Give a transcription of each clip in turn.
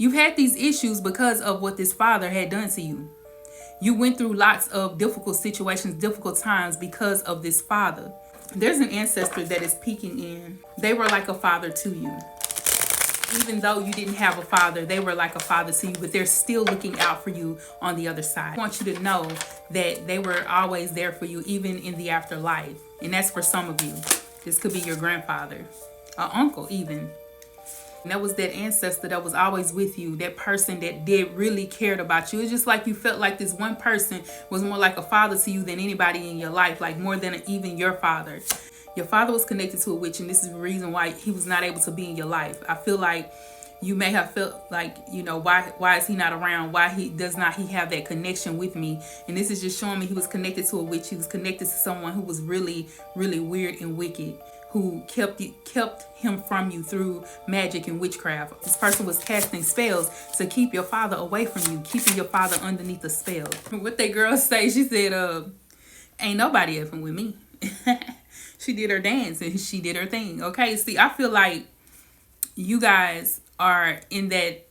You've had these issues because of what this father had done to you. You went through lots of difficult situations, difficult times because of this father. There's an ancestor that is peeking in. They were like a father to you. Even though you didn't have a father, they were like a father to you, but they're still looking out for you on the other side. I want you to know that they were always there for you, even in the afterlife. And that's for some of you. This could be your grandfather, or uncle even. And that was that ancestor that was always with you, that person that did really cared about you. It's just like you felt like this one person was more like a father to you than anybody in your life, like more than even your father. Your father was connected to a witch, and this is the reason why he was not able to be in your life. I feel like you may have felt like, you know, why is he not around? Why does not he have that connection with me? And this is just showing me he was connected to a witch. He was connected to someone who was really, really weird and wicked, who kept him from you through magic and witchcraft. This person was casting spells to keep your father away from you, keeping your father underneath a spell. What that girl say, she said, ain't nobody effing with me. She did her dance and she did her thing. Okay, see, I feel like you guys are in that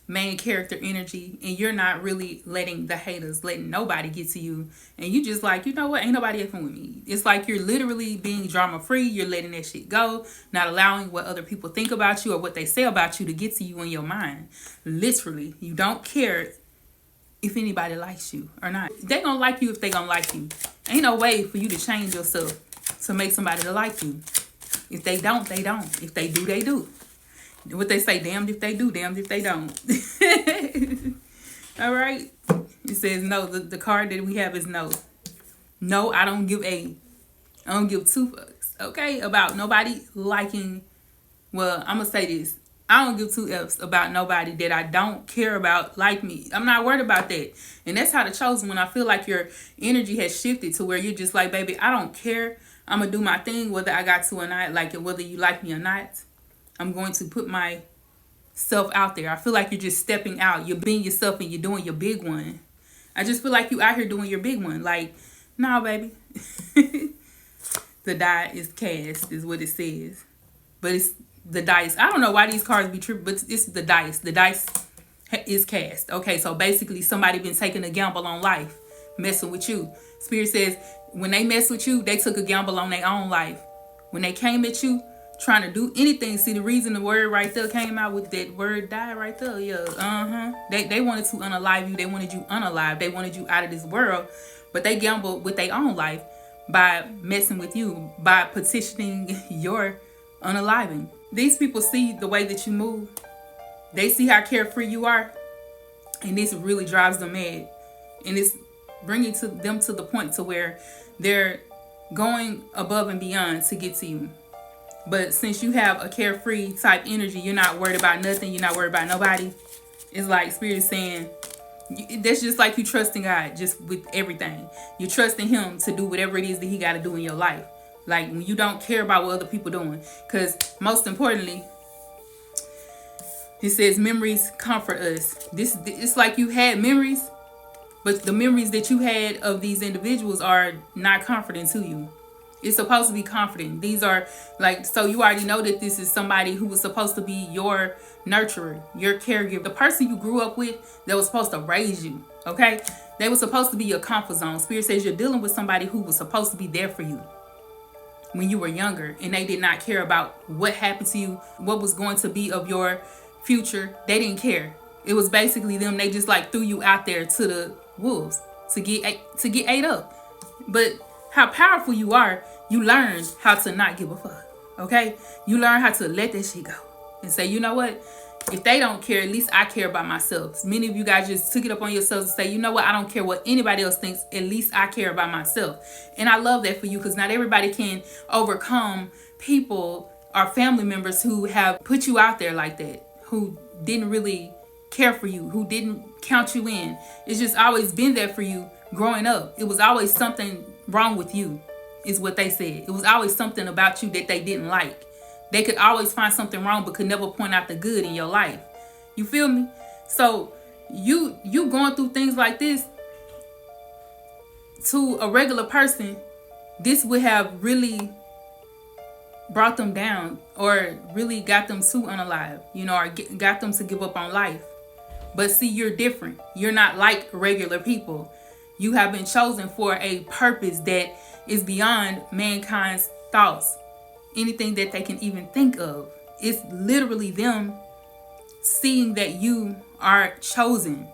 main character energy, and you're not really letting the haters, letting nobody get to you, and you just like, you know what, ain't nobody effing with me. It's like you're literally being drama free. You're letting that shit go, not allowing what other people think about you or what they say about you to get to you in your mind. Literally, you don't care if anybody likes you or not. They gonna like you if they gonna like you. Ain't no way for you to change yourself to make somebody to like you. If they don't, they don't. If they do, they do. What they say, damned if they do, damned if they don't. All right. It says no. The card that we have is no. No, I don't give I don't give two fucks. Okay, about nobody liking. Well, I'm gonna say this. I don't give two F's about nobody that I don't care about like me. I'm not worried about that. And that's how the chosen, when I feel like your energy has shifted to where you're just like, baby, I don't care. I'm going to do my thing, whether I got to or not, like whether you like me or not. I'm going to put myself out there. I feel like you're just stepping out. You're being yourself and you're doing your big one. I just feel like you out here doing your big one. Like, nah, baby. The die is cast is what it says. But it's the dice. I don't know why these cards be tripping, but it's the dice. The dice is cast. Okay, so basically somebody been taking a gamble on life, messing with you. Spirit says when they mess with you, they took a gamble on their own life. When they came at you, trying to do anything. See, the reason the word right there came out with that word die right there. Yeah, They wanted to unalive you. They wanted you unalive. They wanted you out of this world. But they gambled with their own life by messing with you, by petitioning your unaliving. These people see the way that you move. They see how carefree you are. And this really drives them mad. And it's bringing them to the point to where they're going above and beyond to get to you. But since you have a carefree type energy, you're not worried about nothing. You're not worried about nobody. It's like Spirit is saying, that's just like you trusting God just with everything. You're trusting him to do whatever it is that he got to do in your life. Like when you don't care about what other people doing. Because most importantly, it says memories comfort us. It's like you had memories, but the memories that you had of these individuals are not comforting to you. It's supposed to be comforting. These are like, so you already know that this is somebody who was supposed to be your nurturer, your caregiver, the person you grew up with that was supposed to raise you. Okay. They were supposed to be your comfort zone. Spirit says you're dealing with somebody who was supposed to be there for you when you were younger, and they did not care about what happened to you, what was going to be of your future. They didn't care. It was basically them. They just like threw you out there to the wolves to get ate up. But how powerful you are, you learn how to not give a fuck. Okay? You learn how to let that shit go and say, you know what? If they don't care, at least I care about myself. Many of you guys just took it up on yourselves and say, you know what? I don't care what anybody else thinks. At least I care about myself. And I love that for you, because not everybody can overcome people or family members who have put you out there like that, who didn't really care for you, who didn't count you in. It's just always been there for you growing up. It was always something wrong with you, is what they said. It was always something about you that they didn't like. They could always find something wrong, but could never point out the good in your life. You feel me? So you going through things like this, to a regular person, this would have really brought them down or really got them to unalive, or got them to give up on life. But see, you're different. You're not like regular people. You have been chosen for a purpose that is beyond mankind's thoughts, anything that they can even think of. It's literally them seeing that you are chosen,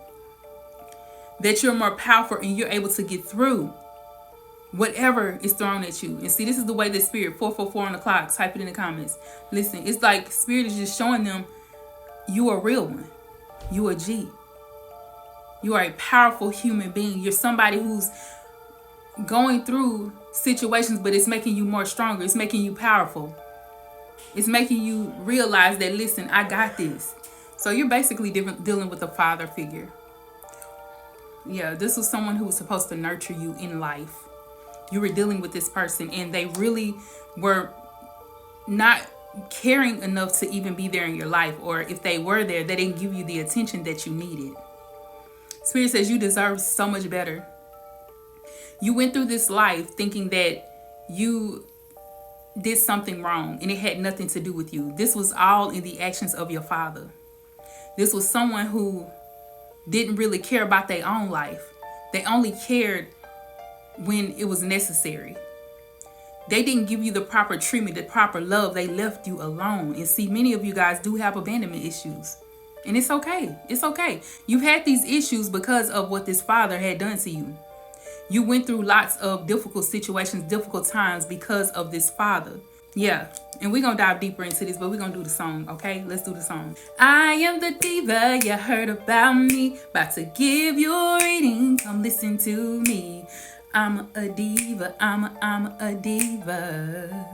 that you're more powerful and you're able to get through whatever is thrown at you. And see, this is the way that Spirit, 444 on the clock, type it in the comments. Listen, it's like Spirit is just showing them you are a real one. You are a G. You are a powerful human being. You're somebody who's going through situations, but it's making you more stronger. It's making you powerful. It's making you realize that, listen, I got this. So you're basically dealing with a father figure. Yeah, this was someone who was supposed to nurture you in life. You were dealing with this person and they really were not caring enough to even be there in your life. Or if they were there, they didn't give you the attention that you needed. Spirit says you deserve so much better. You went through this life thinking that you did something wrong and it had nothing to do with you. This was all in the actions of your father. This was someone who didn't really care about their own life. They only cared when it was necessary. They didn't give you the proper treatment, the proper love. They left you alone. And see, many of you guys do have abandonment issues. And it's okay. It's okay. You've had these issues because of what this father had done to you. You went through lots of difficult situations, difficult times because of this father. Yeah. And we're going to dive deeper into this, but we're going to do the song, okay? Let's do the song. I am the diva, you heard about me. About to give you a reading, come listen to me. I'm a diva, I'm a diva.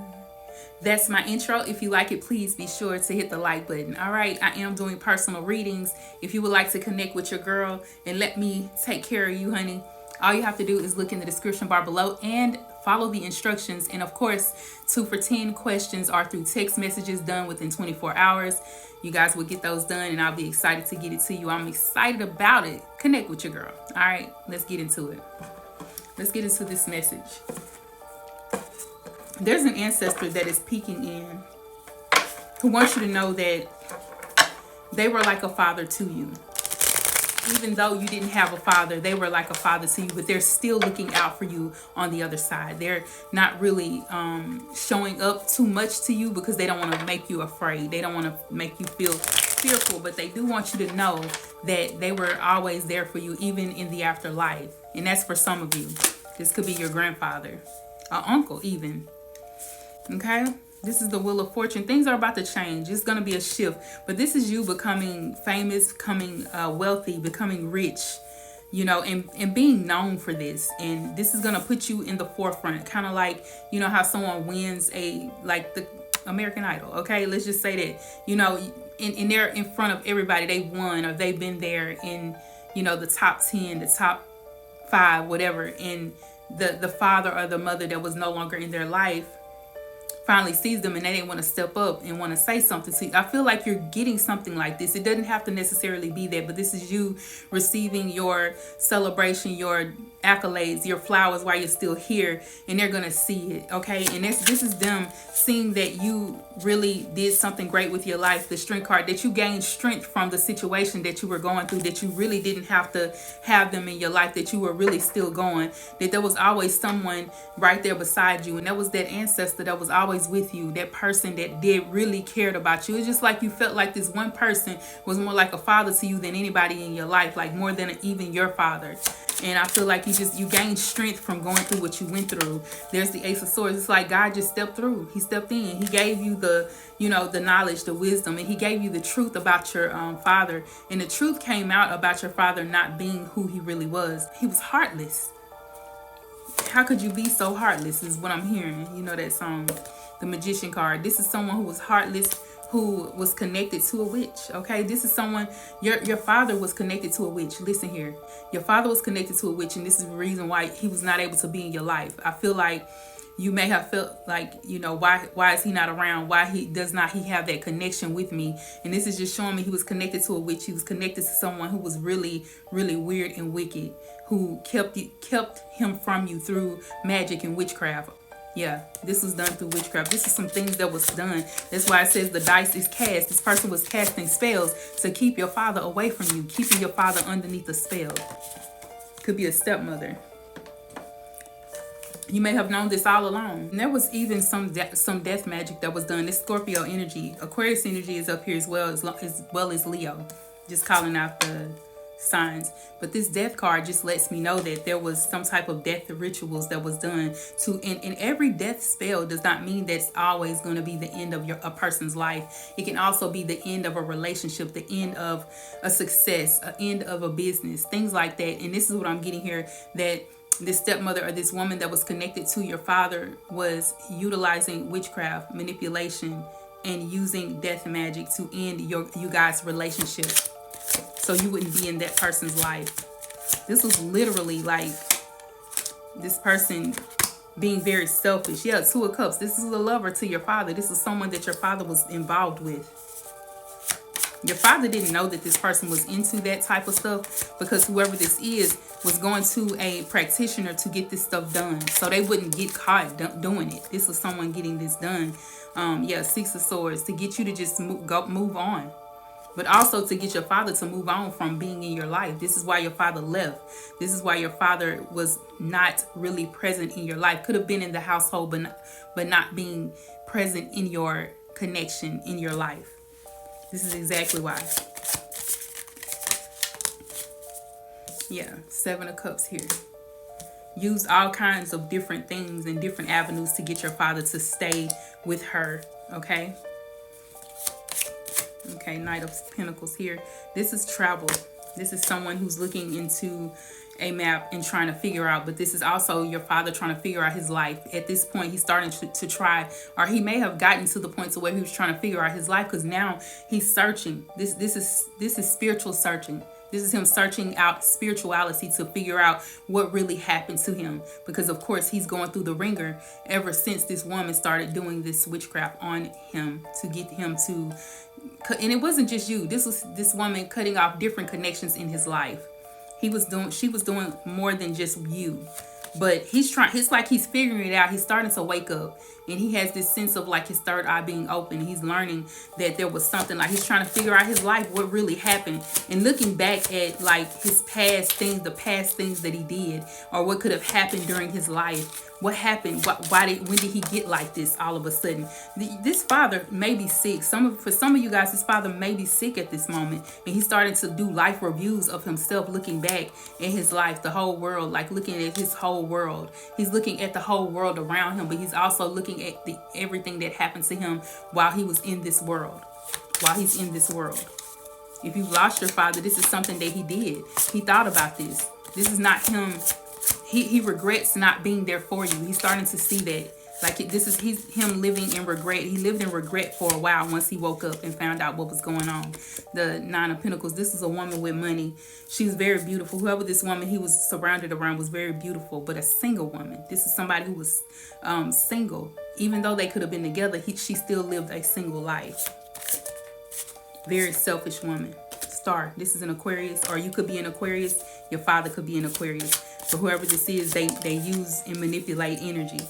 That's my intro. If you like it, please be sure to hit the like button. All right, I am doing personal readings. If you would like to connect with your girl and let me take care of you, honey, all you have to do is look in the description bar below and follow the instructions. And of course, 2 for 10 questions are through text messages done within 24 hours. You guys will get those done and I'll be excited to get it to you. I'm excited about it. Connect with your girl. All right, let's get into it. Let's get into this message. There's an ancestor that is peeking in who wants you to know that they were like a father to you. Even though you didn't have a father, they were like a father to you, but they're still looking out for you on the other side. They're not really showing up too much to you because they don't want to make you afraid. They don't want to make you feel fearful, but they do want you to know that they were always there for you, even in the afterlife. And that's for some of you. This could be your grandfather, an uncle even. Okay? This is the Wheel of Fortune. Things are about to change. It's going to be a shift. But this is you becoming famous, becoming wealthy, becoming rich, and being known for this. And this is going to put you in the forefront. Kind of like, how someone wins like the American Idol. Okay? Let's just say that, and they're in front of everybody. They won or they've been there in, the top 10, the top 5, whatever. And the father or the mother that was no longer in their life finally sees them and they didn't want to step up and want to say something to you. I feel like you're getting something like this. It doesn't have to necessarily be that, but this is you receiving your celebration, your accolades, your flowers while you're still here, and they're gonna see it. Okay, and this is them seeing that you really did something great with your life. The strength card, that you gained strength from the situation that you were going through, that you really didn't have to have them in your life, that you were really still going, that there was always someone right there beside you, and that was that ancestor that was always with you, that person that really cared about you. It's just like you felt like this one person was more like a father to you than anybody in your life, like more than even your father. And I feel like you gained strength from going through what you went through. There's the Ace of Swords. It's like God just stepped through. He stepped in. He gave you the knowledge, the wisdom, and he gave you the truth about your father. And the truth came out about your father not being who he really was. He was heartless. How could you be so heartless is what I'm hearing. You know that song, the Magician card. This is someone who was heartless, who was connected to a witch. Okay, this is someone, your father was connected to a witch. Listen here, your father was connected to a witch, and this is the reason why he was not able to be in your life. I feel like you may have felt like, why is he not around? Why does not he have that connection with me? And this is just showing me he was connected to a witch. He was connected to someone who was really, really weird and wicked, who kept him from you through magic and witchcraft. Yeah, this was done through witchcraft. This is some things that was done. That's why it says the dice is cast. This person was casting spells to keep your father away from you, keeping your father underneath a spell. Could be a stepmother. You may have known this all along. And there was even some death magic that was done. This Scorpio energy, Aquarius energy is up here as well as Leo. Just calling out the signs. But this death card just lets me know that there was some type of death rituals that was done to, and every death spell does not mean that's always going to be the end of a person's life. It can also be the end of a relationship, the end of a success, an end of a business, things like that. And this is what I'm getting here, that this stepmother or this woman that was connected to your father was utilizing witchcraft, manipulation, and using death magic to end you guys' relationship, so you wouldn't be in that person's life. This was literally like this person being very selfish. Yeah, Two of Cups. This is a lover to your father. This is someone that your father was involved with. Your father didn't know that this person was into that type of stuff, because whoever this is was going to a practitioner to get this stuff done, so they wouldn't get caught doing it. This was someone getting this done. Yeah, Six of Swords, to get you to just move on. But also to get your father to move on from being in your life. This is why your father left. This is why your father was not really present in your life. Could have been in the household, but not being present in your connection in your life. This is exactly why. Yeah, Seven of Cups here. Use all kinds of different things and different avenues to get your father to stay with her, okay? Okay, Knight of Pentacles here. This is travel. This is someone who's looking into a map and trying to figure out, but this is also your father trying to figure out his life. At this point, he's starting to try, or he may have gotten to the point to where he was trying to figure out his life, because now he's searching. This is spiritual searching. This is him searching out spirituality to figure out what really happened to him. Because, of course, he's going through the ringer ever since this woman started doing this witchcraft on him to get him to... And it wasn't just you. This was this woman cutting off different connections in his life. She was doing more than just you. But it's like he's figuring it out. He's starting to wake up. And he has this sense of like his third eye being open. He's learning that there was something, like he's trying to figure out his life, what really happened. And looking back at like his past things, the past things that he did, or what could have happened during his life. What happened? When did he get like this all of a sudden? This father may be sick. For some of you guys, this father may be sick at this moment. And he's starting to do life reviews of himself, looking back at his life, the whole world, like looking at his whole world. He's looking at the whole world around him, but he's also looking at everything that happened to him while he was in this world, while he's in this world. If you've lost your father, this is something that he did. He thought about this. This is not him. He regrets not being there for you. He's starting to see that. Like he's him living in regret. He lived in regret for a while once he woke up and found out what was going on. The Nine of Pentacles. This is a woman with money. She was very beautiful. Whoever this woman he was surrounded around was very beautiful, but a single woman. This is somebody who was single. Even though they could have been together, she still lived a single life. Very selfish woman. Star. This is an Aquarius, or you could be an Aquarius. Your father could be an Aquarius. But whoever this is, they use and manipulate energy.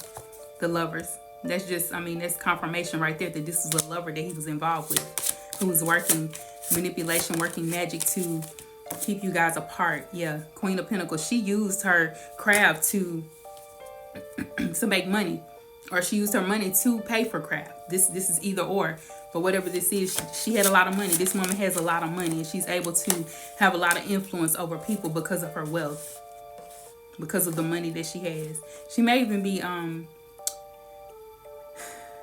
The lovers. That's just, that's confirmation right there that this is a lover that he was involved with, who was working manipulation, working magic to keep you guys apart. Yeah, Queen of Pentacles. She used her craft to make money, or she used her money to pay for craft. This is either or. But whatever this is, she had a lot of money. This woman has a lot of money, and she's able to have a lot of influence over people because of her wealth, because of the money that she has. She may even be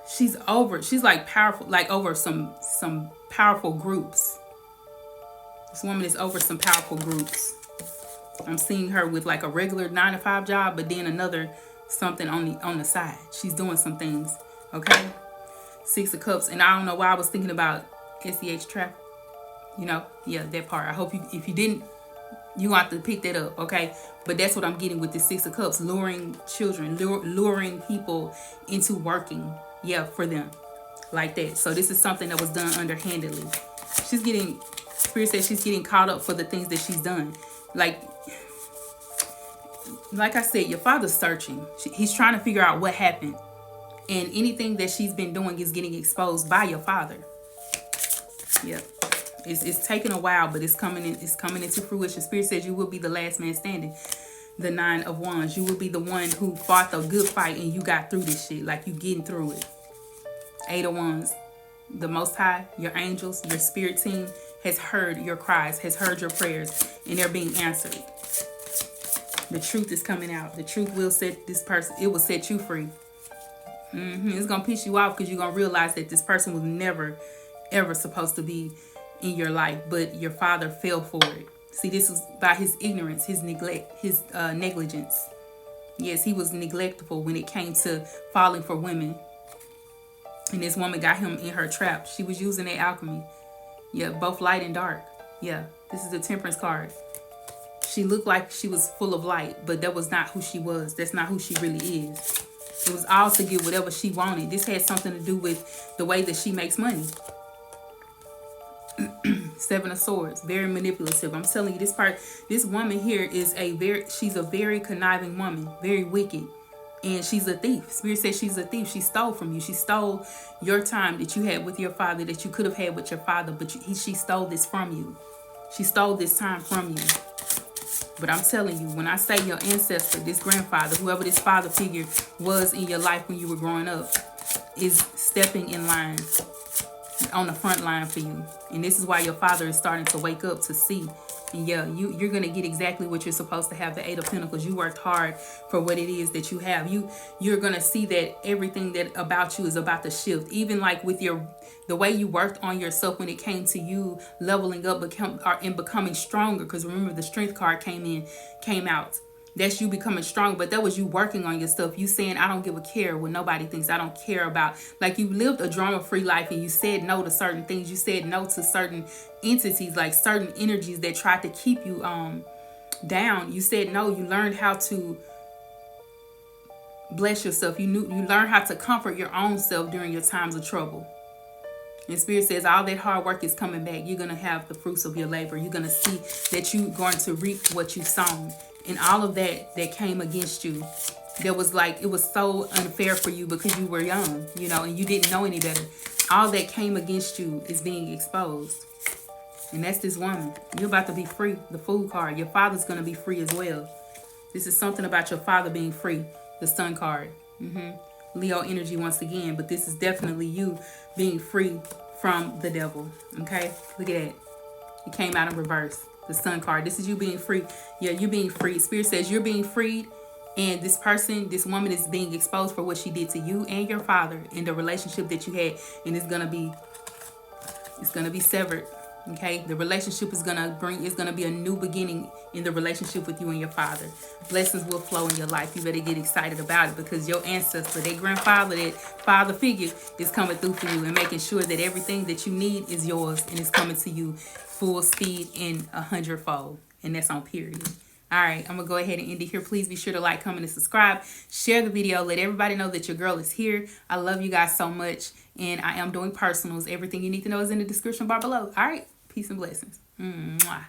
she's like powerful, like over some powerful groups. This woman is over some powerful groups. I'm seeing her with like a regular 9-to-5 job, but then another something on the side. She's doing some things. Okay. Six of Cups. And I don't know why I was thinking about SEH traffic. Yeah, that part. I hope if you didn't, you have to pick that up, okay? But that's what I'm getting with the Six of Cups. Luring children, luring people into working, yeah, for them. Like that. So this is something that was done underhandedly. Spirit says she's getting caught up for the things that she's done. Like I said, your father's searching. He's trying to figure out what happened. And anything that she's been doing is getting exposed by your father. Yep. It's taking a while, but it's coming into fruition. Spirit says you will be the last man standing. The 9 of Wands. You will be the one who fought the good fight and you got through this shit. Like you getting through it. 8 of Wands. The Most High, your angels, your spirit team has heard your cries, has heard your prayers, and they're being answered. The truth is coming out. The truth will set this person, it will set you free. It's going to piss you off because you're going to realize that this person was never, ever supposed to be in your life, but your father fell for it. See, this was by his ignorance, his neglect, his negligence. Yes, he was neglectful when it came to falling for women. And this woman got him in her trap. She was using that alchemy. Yeah, both light and dark. Yeah, this is the Temperance card. She looked like she was full of light, but that was not who she was. That's not who she really is. It was all to get whatever she wanted. This had something to do with the way that she makes money. 7 of Swords, very manipulative. I'm telling you, this woman here is she's a very conniving woman, very wicked. And she's a thief. Spirit says she's a thief. She stole from you. She stole your time that you had with your father, that you could have had with your father, but she stole this from you. She stole this time from you. But I'm telling you, when I say your ancestor, this grandfather, whoever this father figure was in your life when you were growing up, is stepping in line, on the front line for you. And this is why your father is starting to wake up to see. And yeah, you're going to get exactly what you're supposed to have, the 8 of Pentacles. You worked hard for what it is that you have. You're going to see that everything that about you is about to shift. Even like with the way you worked on yourself when it came to you leveling up and becoming stronger. Because remember, the Strength card came out. That's you becoming strong, but that was you working on yourself. You saying, I don't give a care what nobody thinks. I don't care about, like you lived a drama-free life and you said no to certain things. You said no to certain entities, like certain energies that tried to keep you down. You said no. You learned how to bless yourself. You learned how to comfort your own self during your times of trouble. And Spirit says all that hard work is coming back. You're going to have the fruits of your labor. You're going to see that you're going to reap what you've sown. And all of that came against you, that was like, it was so unfair for you because you were young, and you didn't know any better. All that came against you is being exposed. And that's this woman. You're about to be free. The Fool card. Your father's going to be free as well. This is something about your father being free. The Sun card. Leo energy once again. But this is definitely you being free from the devil. Okay? Look at that. It came out in reverse. The Sun card. This is you being free. Yeah, you're being free. Spirit says you're being freed. And this woman is being exposed for what she did to you and your father in the relationship that you had. And it's going to be severed. Okay, the relationship is gonna be a new beginning in the relationship with you and your father. Blessings will flow in your life. You better get excited about it because your ancestor, that grandfather, that father figure is coming through for you and making sure that everything that you need is yours and is coming to you full speed and 100-fold. And that's on period. All right, I'm going to go ahead and end it here. Please be sure to like, comment, and subscribe. Share the video. Let everybody know that your girl is here. I love you guys so much. And I am doing personals. Everything you need to know is in the description bar below. All right. Peace and blessings. Mwah.